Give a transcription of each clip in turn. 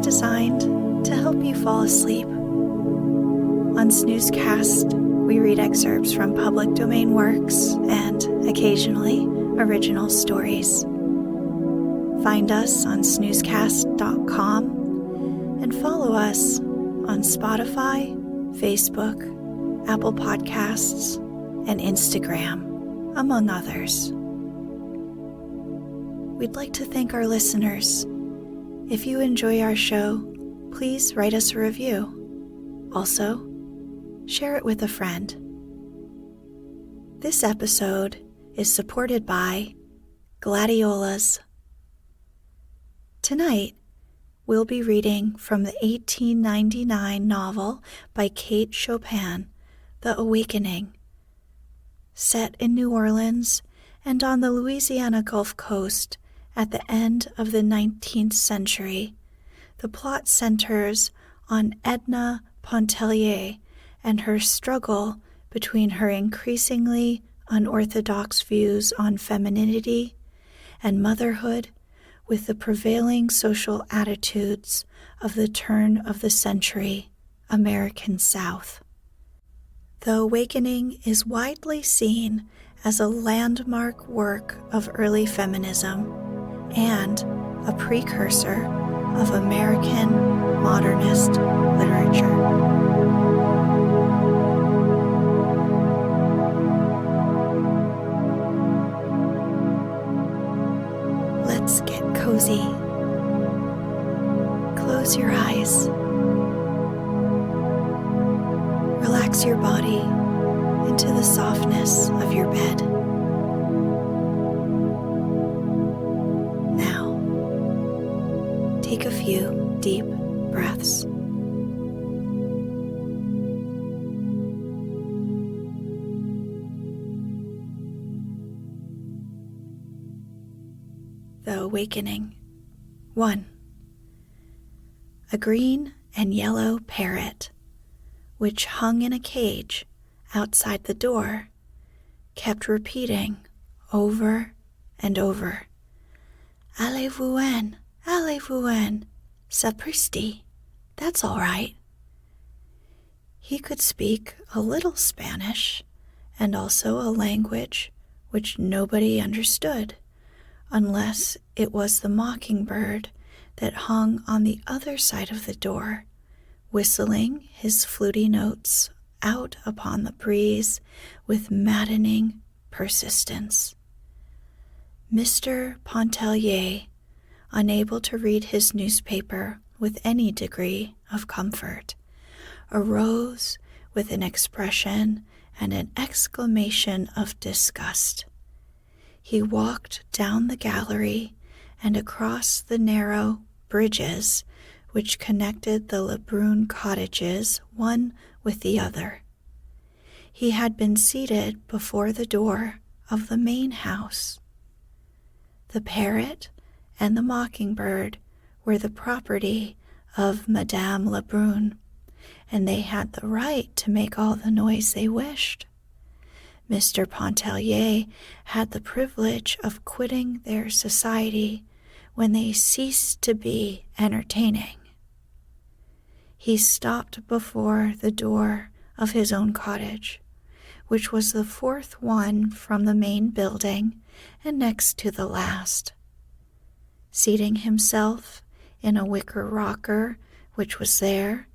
Designed to help you fall asleep. On Snoozecast, we read excerpts from public domain works and, occasionally, original stories. Find us on snoozecast.com and follow us on Spotify, Facebook, Apple Podcasts, and Instagram, among others. We'd like to thank our listeners. If you enjoy our show, please write us a review. Also, share it with a friend. This episode is supported by Gladiolas. Tonight, we'll be reading from the 1899 novel by Kate Chopin, The Awakening. Set in New Orleans and on the Louisiana Gulf Coast, at the end of the 19th century, the plot centers on Edna Pontellier and her struggle between her increasingly unorthodox views on femininity and motherhood with the prevailing social attitudes of the turn of the century American South. The Awakening is widely seen as a landmark work of early feminism and a precursor of American modernist literature. Let's get cozy. Close your eyes. Relax your body into the softness of your bed. Take a few deep breaths. The Awakening. 1. A green and yellow parrot, which hung in a cage outside the door, kept repeating over and over, "Allez-vous-en? Allez-vous-en, sapristi, that's all right." He could speak a little Spanish and also a language which nobody understood, unless it was the mockingbird that hung on the other side of the door, whistling his fluty notes out upon the breeze with maddening persistence. Mr. Pontellier, unable to read his newspaper with any degree of comfort, arose with an expression and an exclamation of disgust. He walked down the gallery and across the narrow bridges which connected the Lebrun cottages one with the other. He had been seated before the door of the main house. The parrot and the mockingbird were the property of Madame Lebrun, and they had the right to make all the noise they wished. Mr. Pontellier had the privilege of quitting their society when they ceased to be entertaining. He stopped before the door of his own cottage, which was the fourth one from the main building and next to the last. Seating himself in a wicker rocker which was there,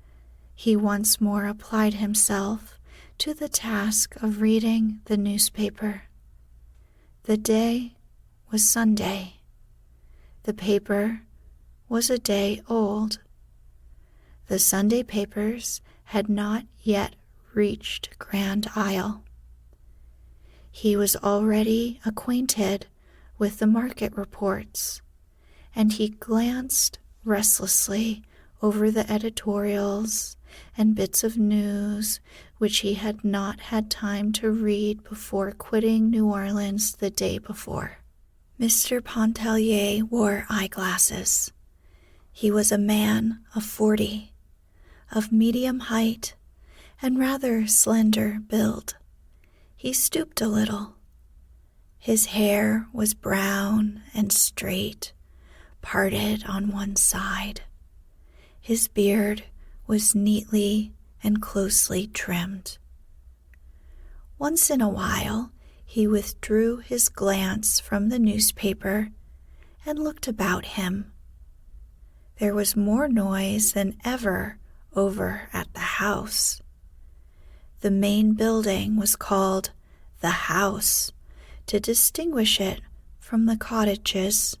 he once more applied himself to the task of reading the newspaper. The day was Sunday. The paper was a day old. The Sunday papers had not yet reached Grand Isle. He was already acquainted with the market reports, and he glanced restlessly over the editorials and bits of news which he had not had time to read before quitting New Orleans the day before. Mr. Pontellier wore eyeglasses. He was a man of 40, of medium height and rather slender build. He stooped a little. His hair was brown and straight, parted on one side. His beard was neatly and closely trimmed. Once in a while, he withdrew his glance from the newspaper and looked about him. There was more noise than ever over at the house. The main building was called the house to distinguish it from the cottages.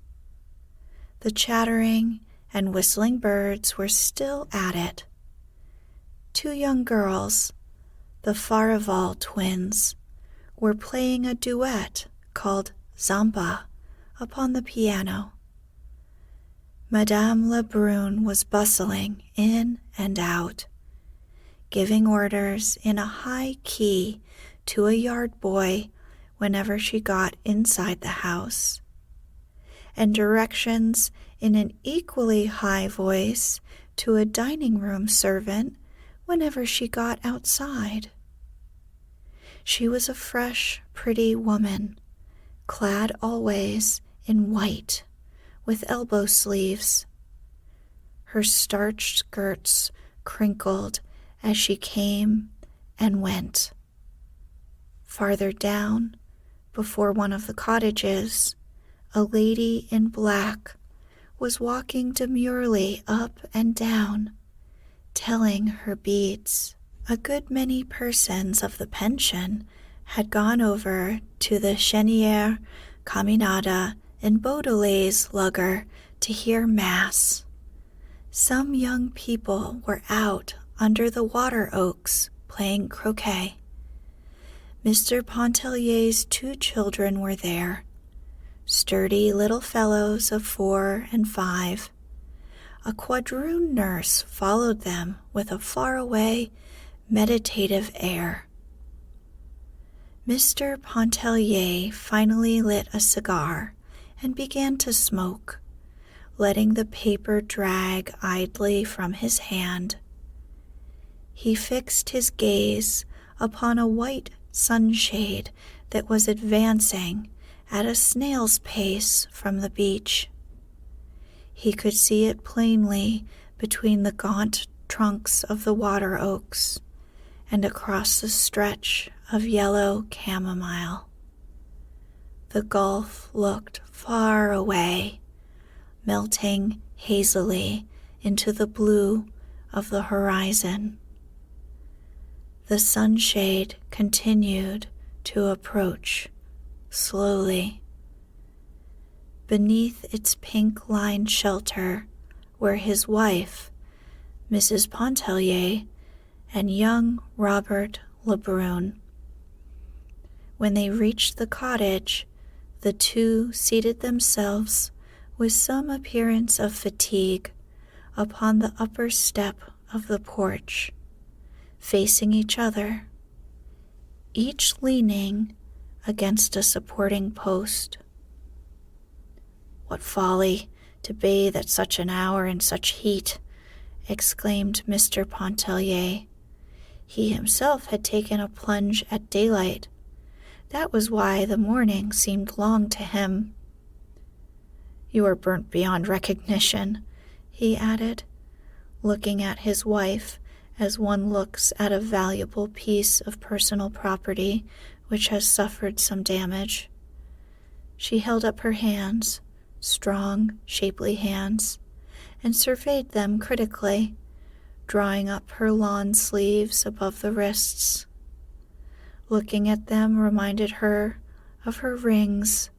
The chattering and whistling birds were still at it. 2 young girls, the Farival twins, were playing a duet called Zampa upon the piano. Madame Lebrun was bustling in and out, giving orders in a high key to a yard boy whenever she got inside the house, and directions in an equally high voice to a dining room servant whenever she got outside. She was a fresh, pretty woman, clad always in white, with elbow sleeves. Her starched skirts crinkled as she came and went. Farther down, before one of the cottages, a lady in black was walking demurely up and down, telling her beads. A good many persons of the pension had gone over to the Cheniere Caminada in Beaudelet's lugger to hear Mass. Some young people were out under the water oaks playing croquet. Mr. Pontellier's 2 children were there, sturdy little fellows of 4 and 5. A quadroon nurse followed them with a faraway, meditative air. Mr. Pontellier finally lit a cigar and began to smoke, letting the paper drag idly from his hand. He fixed his gaze upon a white sunshade that was advancing at a snail's pace from the beach. He could see it plainly between the gaunt trunks of the water oaks and across the stretch of yellow chamomile. The gulf looked far away, melting hazily into the blue of the horizon. The sunshade continued to approach slowly. Beneath its pink-lined shelter were his wife, Mrs. Pontellier, and young Robert Lebrun. When they reached the cottage, the 2 seated themselves with some appearance of fatigue upon the upper step of the porch, facing each other, each leaning against a supporting post. "What folly to bathe at such an hour in such heat!" exclaimed Mr. Pontellier. He himself had taken a plunge at daylight. That was why the morning seemed long to him. "You are burnt beyond recognition," he added, looking at his wife as one looks at a valuable piece of personal property which has suffered some damage. She held up her hands, strong, shapely hands, and surveyed them critically, drawing up her lawn sleeves above the wrists. Looking at them reminded her of her rings,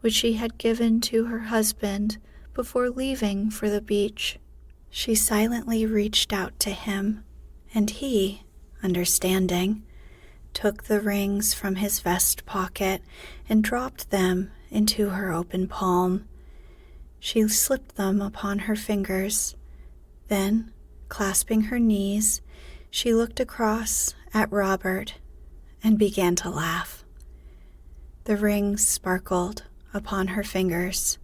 which she had given to her husband before leaving for the beach. She silently reached out to him, and he, understanding, took the rings from his vest pocket and dropped them into her open palm. She slipped them upon her fingers. Then, clasping her knees, she looked across at Robert and began to laugh. The rings sparkled upon her fingers.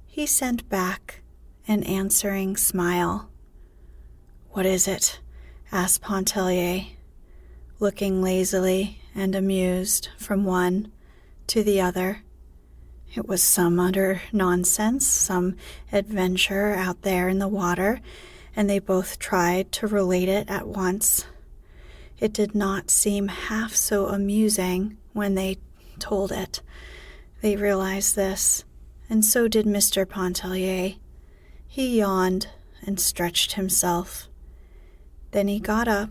He sent back an answering smile. "What is it?" asked Pontellier, looking lazily and amused from one to the other. It was some utter nonsense, some adventure out there in the water, and they both tried to relate it at once. It did not seem half so amusing when they told it. They realized this, and so did Mr. Pontellier. He yawned and stretched himself. Then he got up,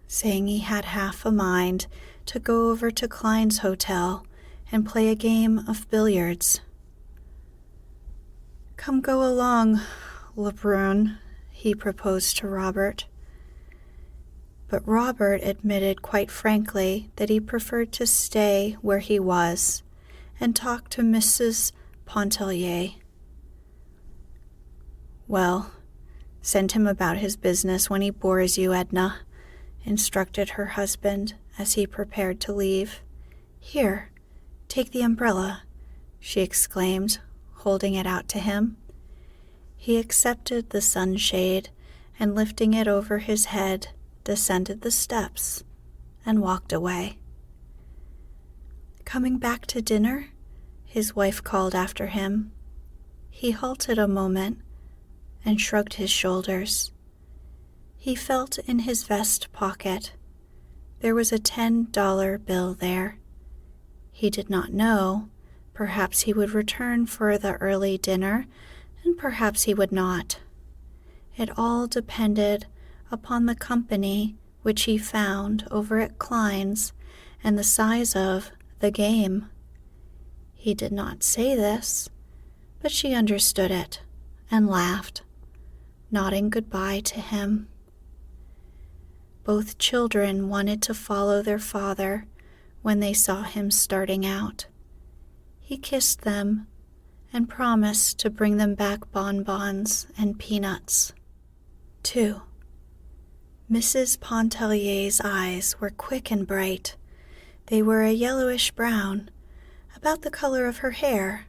saying he had half a mind to go over to Klein's hotel and play a game of billiards. "Come go along, Lebrun," he proposed to Robert. But Robert admitted quite frankly that he preferred to stay where he was and talk to Mrs. Pontellier. "Well, send him about his business when he bores you, Edna," instructed her husband as he prepared to leave. "Here, take the umbrella," she exclaimed, holding it out to him. He accepted the sunshade and, lifting it over his head, descended the steps and walked away. "Coming back to dinner?" his wife called after him. He halted a moment and shrugged his shoulders. He felt in his vest pocket. There was a $10 bill there. He did not know. Perhaps he would return for the early dinner, and perhaps he would not. It all depended upon the company which he found over at Klein's and the size of the game. He did not say this, but she understood it and laughed, nodding goodbye to him. Both children wanted to follow their father when they saw him starting out. He kissed them and promised to bring them back bonbons and peanuts. 2. Mrs. Pontellier's eyes were quick and bright. They were a yellowish brown, about the color of her hair.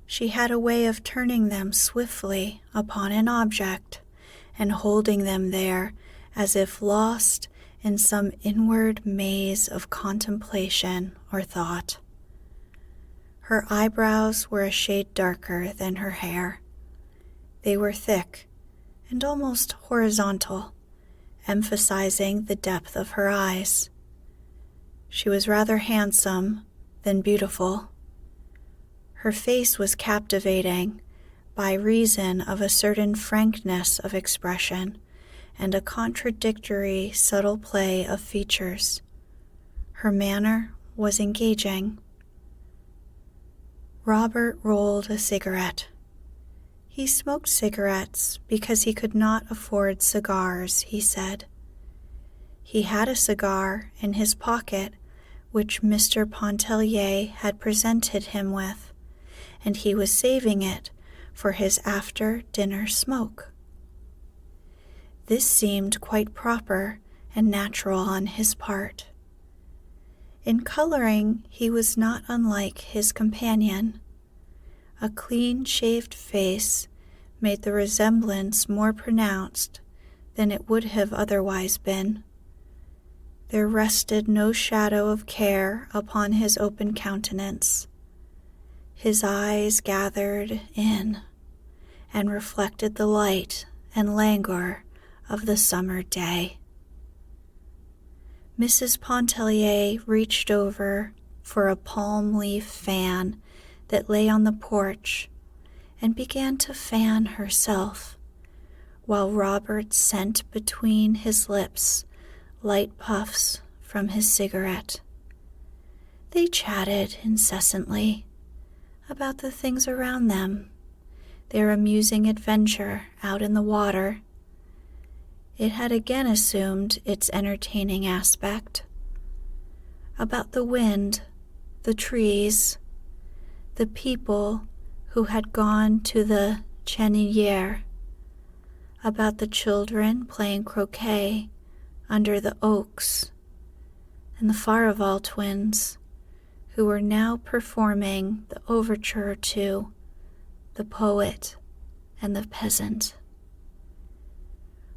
She had a way of turning them swiftly upon an object and holding them there as if lost in some inward maze of contemplation or thought. Her eyebrows were a shade darker than her hair. They were thick and almost horizontal, emphasizing the depth of her eyes. She was rather handsome than beautiful. Her face was captivating by reason of a certain frankness of expression and a contradictory, subtle play of features. Her manner was engaging. Robert rolled a cigarette. He smoked cigarettes because he could not afford cigars, he said. He had a cigar in his pocket which Mr. Pontellier had presented him with, and he was saving it for his after-dinner smoke. This seemed quite proper and natural on his part. In coloring, he was not unlike his companion. A clean-shaved face made the resemblance more pronounced than it would have otherwise been. There rested no shadow of care upon his open countenance. His eyes gathered in and reflected the light and languor of the summer day. Mrs. Pontellier reached over for a palm leaf fan that lay on the porch and began to fan herself, while Robert sent between his lips light puffs from his cigarette. They chatted incessantly about the things around them, their amusing adventure out in the water. It had again assumed its entertaining aspect. About the wind, the trees, the people who had gone to the Chenillere, about the children playing croquet under the oaks, and the Farival twins, who were now performing the overture to The Poet and the Peasant.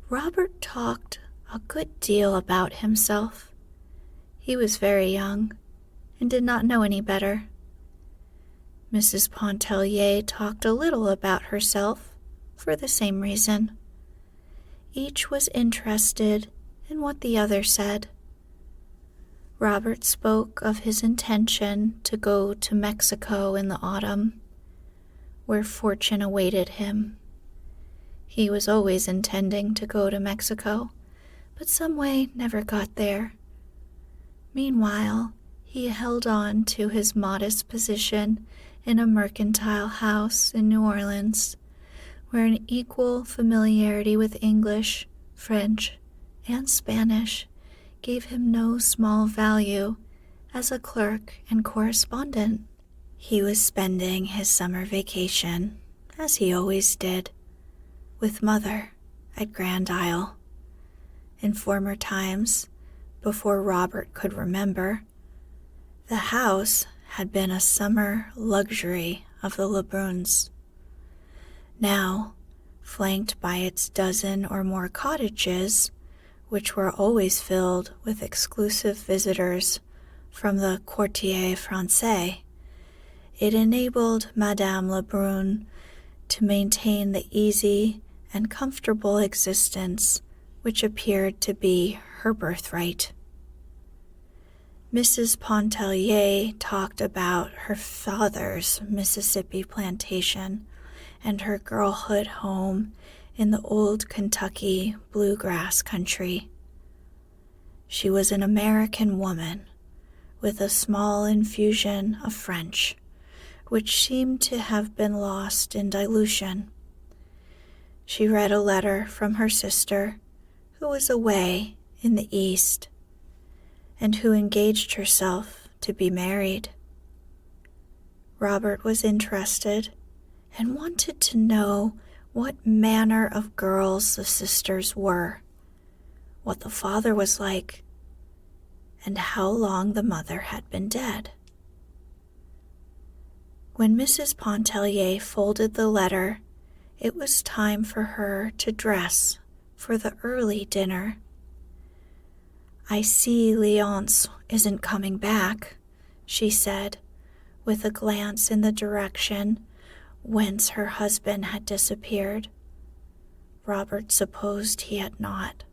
Robert talked a good deal about himself. He was very young and did not know any better. Mrs. Pontellier talked a little about herself for the same reason. Each was interested in what the other said. Robert spoke of his intention to go to Mexico in the autumn, where fortune awaited him. He was always intending to go to Mexico, but some way never got there. Meanwhile, he held on to his modest position in a mercantile house in New Orleans, where an equal familiarity with English, French, and Spanish gave him no small value as a clerk and correspondent. He was spending his summer vacation, as he always did, with Mother at Grand Isle. In former times, before Robert could remember, the house had been a summer luxury of the Lebruns. Now, flanked by its dozen or more cottages, which were always filled with exclusive visitors from the Quartier Français, it enabled Madame Lebrun to maintain the easy and comfortable existence which appeared to be her birthright. Mrs. Pontellier talked about her father's Mississippi plantation and her girlhood home in the old Kentucky bluegrass country. She was an American woman with a small infusion of French, which seemed to have been lost in dilution. She read a letter from her sister, who was away in the East, and who engaged herself to be married. Robert was interested and wanted to know what manner of girls the sisters were, what the father was like, and how long the mother had been dead. When Mrs. Pontellier folded the letter, it was time for her to dress for the early dinner. "I see Léonce isn't coming back," she said, with a glance in the direction whence her husband had disappeared. Robert supposed he had not,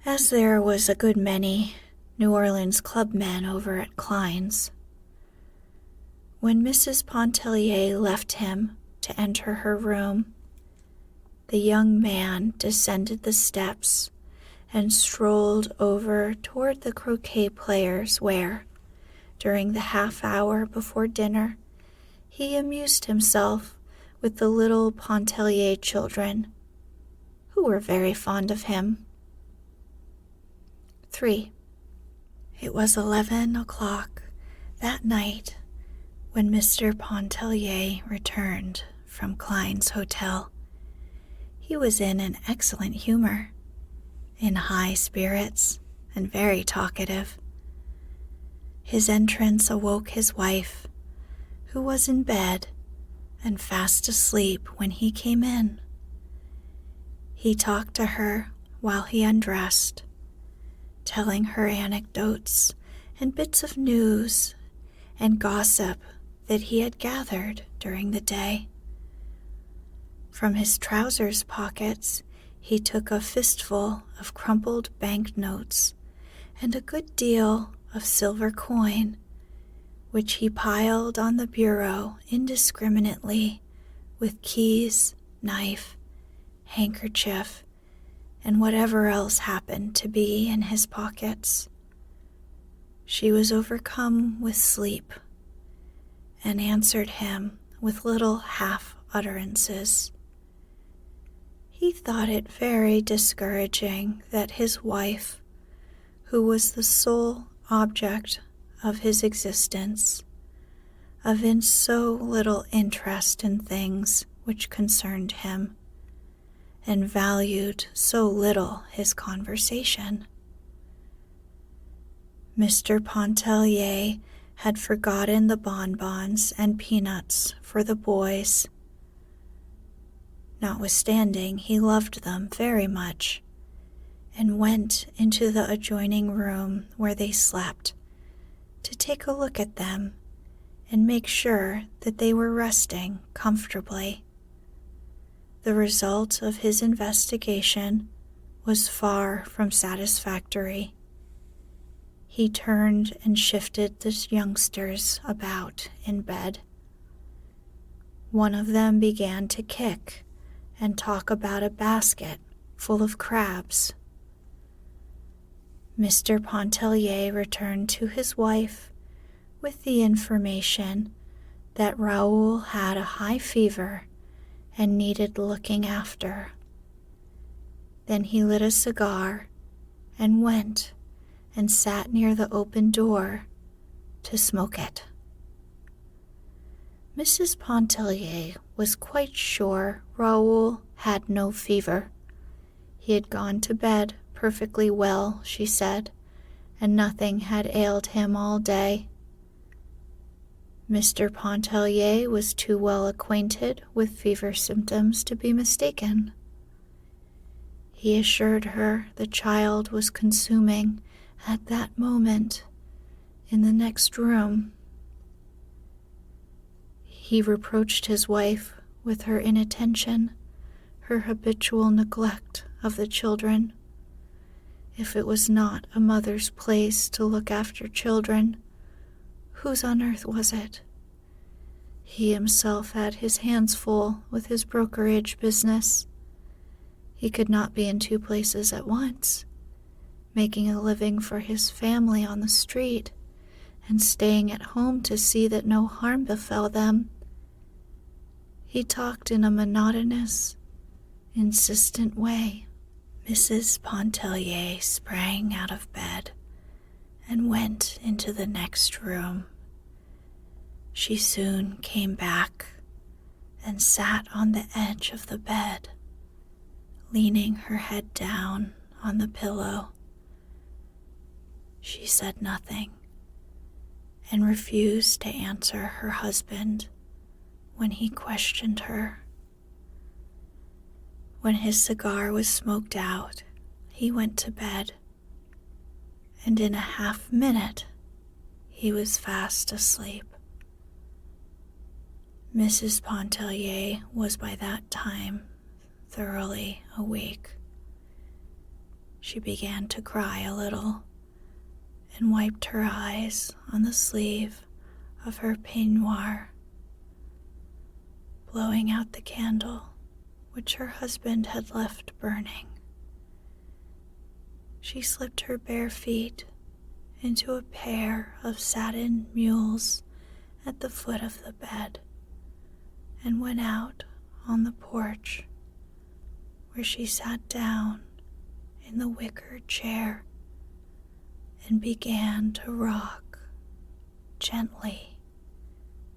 as there was a good many New Orleans clubmen over at Klein's. When Mrs. Pontellier left him to enter her room, the young man descended the steps and strolled over toward the croquet players where, during the half hour before dinner, he amused himself with the little Pontellier children, who were very fond of him. 3. It was 11 o'clock that night when Mr. Pontellier returned from Klein's hotel. He was in an excellent humor, in high spirits, and very talkative. His entrance awoke his wife, who was in bed and fast asleep when he came in. He talked to her while he undressed, telling her anecdotes and bits of news and gossip that he had gathered during the day. From his trousers pockets, he took a fistful of crumpled banknotes and a good deal of silver coin, which he piled on the bureau indiscriminately with keys, knife, handkerchief, and whatever else happened to be in his pockets. She was overcome with sleep and answered him with little half-utterances. He thought it very discouraging that his wife, who was the sole object of his existence, evinced so little interest in things which concerned him, and valued so little his conversation. Mr. Pontellier had forgotten the bonbons and peanuts for the boys. Notwithstanding, he loved them very much, and went into the adjoining room where they slept to take a look at them and make sure that they were resting comfortably. The result of his investigation was far from satisfactory. He turned and shifted the youngsters about in bed. One of them began to kick and talk about a basket full of crabs. Mr. Pontellier returned to his wife with the information that Raoul had a high fever and needed looking after. Then he lit a cigar and went and sat near the open door to smoke it. Mrs. Pontellier was quite sure Raoul had no fever. He had gone to bed perfectly well, she said, and nothing had ailed him all day. Mr. Pontellier was too well acquainted with fever symptoms to be mistaken. He assured her the child was consuming at that moment in the next room. He reproached his wife with her inattention, her habitual neglect of the children. If it was not a mother's place to look after children, whose on earth was it? He himself had his hands full with his brokerage business. He could not be in two places at once, making a living for his family on the street and staying at home to see that no harm befell them. He talked in a monotonous, insistent way. Mrs. Pontellier sprang out of bed and went into the next room. She soon came back and sat on the edge of the bed, leaning her head down on the pillow. She said nothing and refused to answer her husband when he questioned her. When his cigar was smoked out, he went to bed, and in a half-minute he was fast asleep. Mrs. Pontellier was by that time thoroughly awake. She began to cry a little and wiped her eyes on the sleeve of her peignoir. Blowing out the candle which her husband had left burning, she slipped her bare feet into a pair of satin mules at the foot of the bed and went out on the porch, where she sat down in the wicker chair and began to rock gently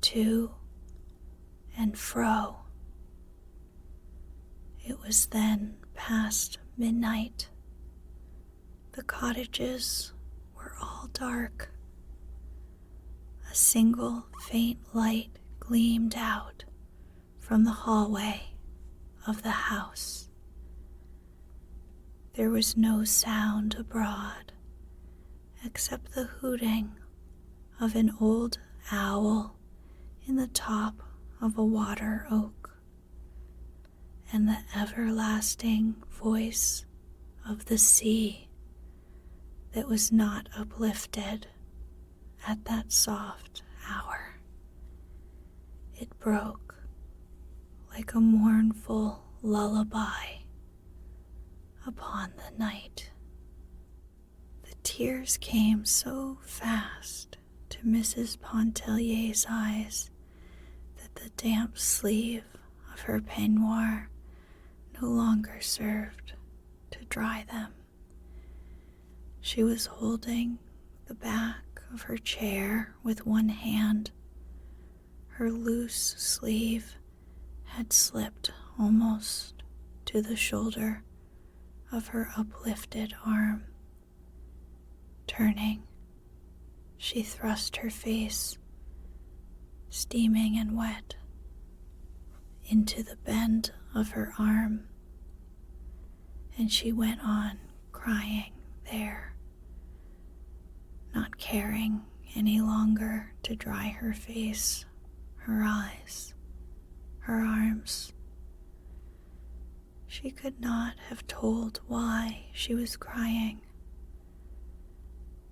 to and fro. It was then past midnight. The cottages were all dark. A single faint light gleamed out from the hallway of the house. There was no sound abroad except the hooting of an old owl in the top of a water oak, and the everlasting voice of the sea that was not uplifted at that soft hour. It broke like a mournful lullaby upon the night. The tears came so fast to Mrs. Pontellier's eyes that the damp sleeve of her peignoir no longer served to dry them. She was holding the back of her chair with one hand, Her loose sleeve had slipped almost to the shoulder of her uplifted arm. Turning, she thrust her face, steaming and wet, into the bend of her arm, and she went on crying there, not caring any longer to dry her face, her eyes, her arms. She could not have told why she was crying.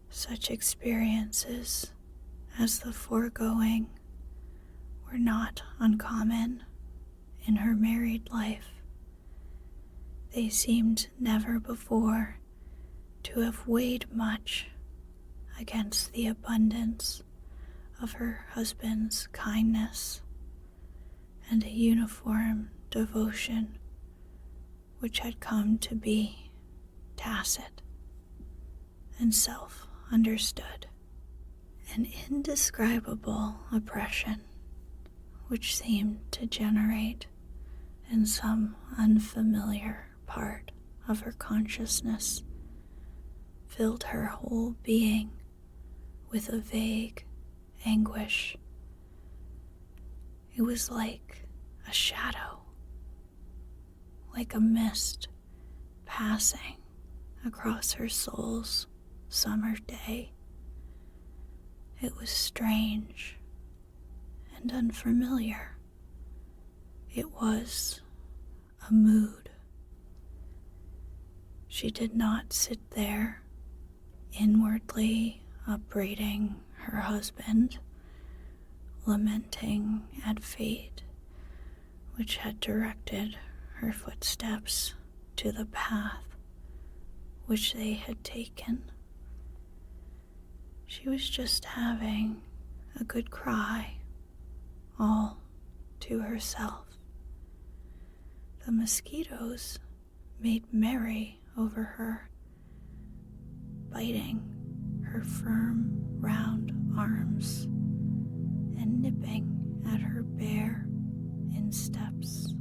Such experiences as the foregoing were not uncommon in her married life. They seemed never before to have weighed much against the abundance of her husband's kindness and a uniform devotion which had come to be tacit and self-understood. An indescribable oppression which seemed to generate in some unfamiliar part of her consciousness filled her whole being with a vague anguish. It was like a shadow, like a mist passing across her soul's summer day. It was strange and unfamiliar. It was a mood. She did not sit there inwardly upbraiding her husband, lamenting at fate which had directed her footsteps to the path which they had taken. She was just having a good cry, all to herself. The mosquitoes made merry over her, biting her firm, round arms and nipping at her bare insteps.